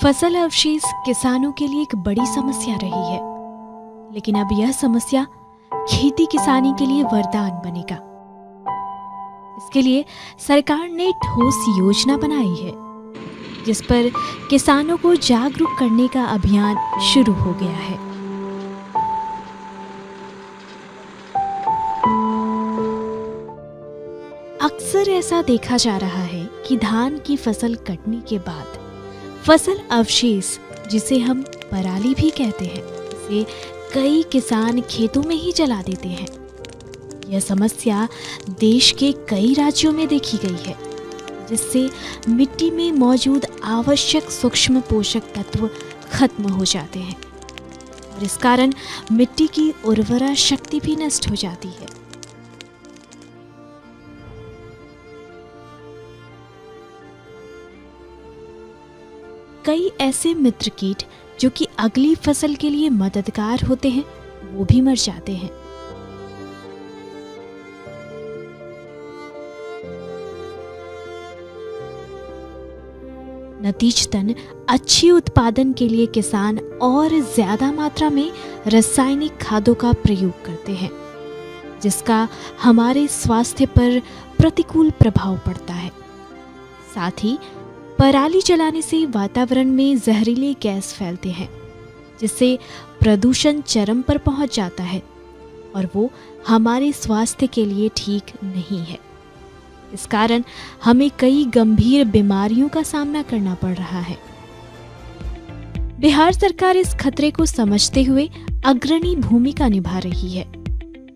फसल अवशेष किसानों के लिए एक बड़ी समस्या रही है, लेकिन अब यह समस्या खेती किसानी के लिए वरदान बनेगा। इसके लिए सरकार ने ठोस योजना बनाई है, जिस पर किसानों को जागरूक करने का अभियान शुरू हो गया है। अक्सर ऐसा देखा जा रहा है कि धान की फसल कटने के बाद फसल अवशेष, जिसे हम पराली भी कहते हैं, इसे कई किसान खेतों में ही जला देते हैं। यह समस्या देश के कई राज्यों में देखी गई है, जिससे मिट्टी में मौजूद आवश्यक सूक्ष्म पोषक तत्व खत्म हो जाते हैं और इस कारण मिट्टी की उर्वरा शक्ति भी नष्ट हो जाती है। कई ऐसे मित्र कीट जो कि अगली फसल के लिए मददगार होते हैं, वो भी मर जाते हैं। नतीजतन अच्छी उत्पादन के लिए किसान और ज्यादा मात्रा में रासायनिक खादों का प्रयोग करते हैं, जिसका हमारे स्वास्थ्य पर प्रतिकूल प्रभाव पड़ता है। साथ ही पराली जलाने से वातावरण में जहरीले गैस फैलते हैं, जिससे प्रदूषण चरम पर पहुंच जाता है और वो हमारे स्वास्थ्य के लिए ठीक नहीं है। इस कारण हमें कई गंभीर बीमारियों का सामना करना पड़ रहा है। बिहार सरकार इस खतरे को समझते हुए अग्रणी भूमिका निभा रही है।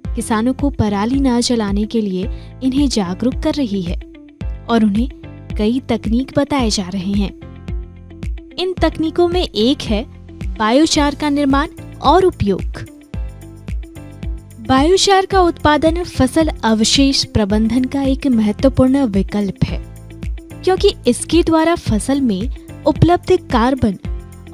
किसानों को पराली न जलाने के लिए इन्हें जागरूक कर रही है और उन्हें कई तकनीक बताए जा रहे हैं। इन तकनीकों में एक है बायोचार का निर्माण और उपयोग। बायोचार का उत्पादन फसल अवशेष प्रबंधन का एक महत्वपूर्ण विकल्प है, क्योंकि इसके द्वारा फसल में उपलब्ध कार्बन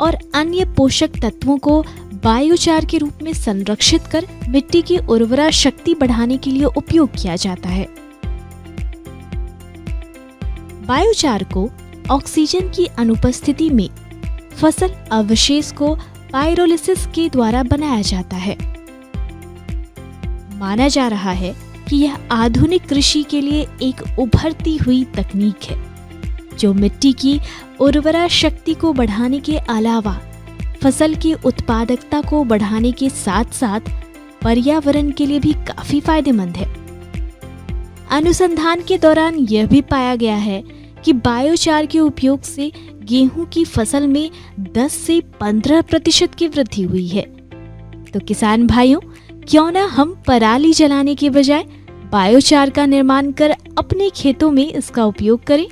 और अन्य पोषक तत्वों को बायोचार के रूप में संरक्षित कर मिट्टी की उर्वरा शक्ति बढ़ाने के लिए उपयोग किया जाता है। बायोचार को ऑक्सीजन की अनुपस्थिति में फसल अवशेष को पाइरोलिसिस के द्वारा बनाया जाता है। माना जा रहा है कि यह आधुनिक कृषि के लिए एक उभरती हुई तकनीक है, जो मिट्टी की उर्वरा शक्ति को बढ़ाने के अलावा फसल की उत्पादकता को बढ़ाने के साथ साथ पर्यावरण के लिए भी काफी फायदेमंद है। अनुसंधान के दौरान यह भी पाया गया है कि बायोचार के उपयोग से गेहूं की फसल में 10 से 15% की वृद्धि हुई है। तो किसान भाइयों, क्यों ना हम पराली जलाने के बजाय बायोचार का निर्माण कर अपने खेतों में इसका उपयोग करें।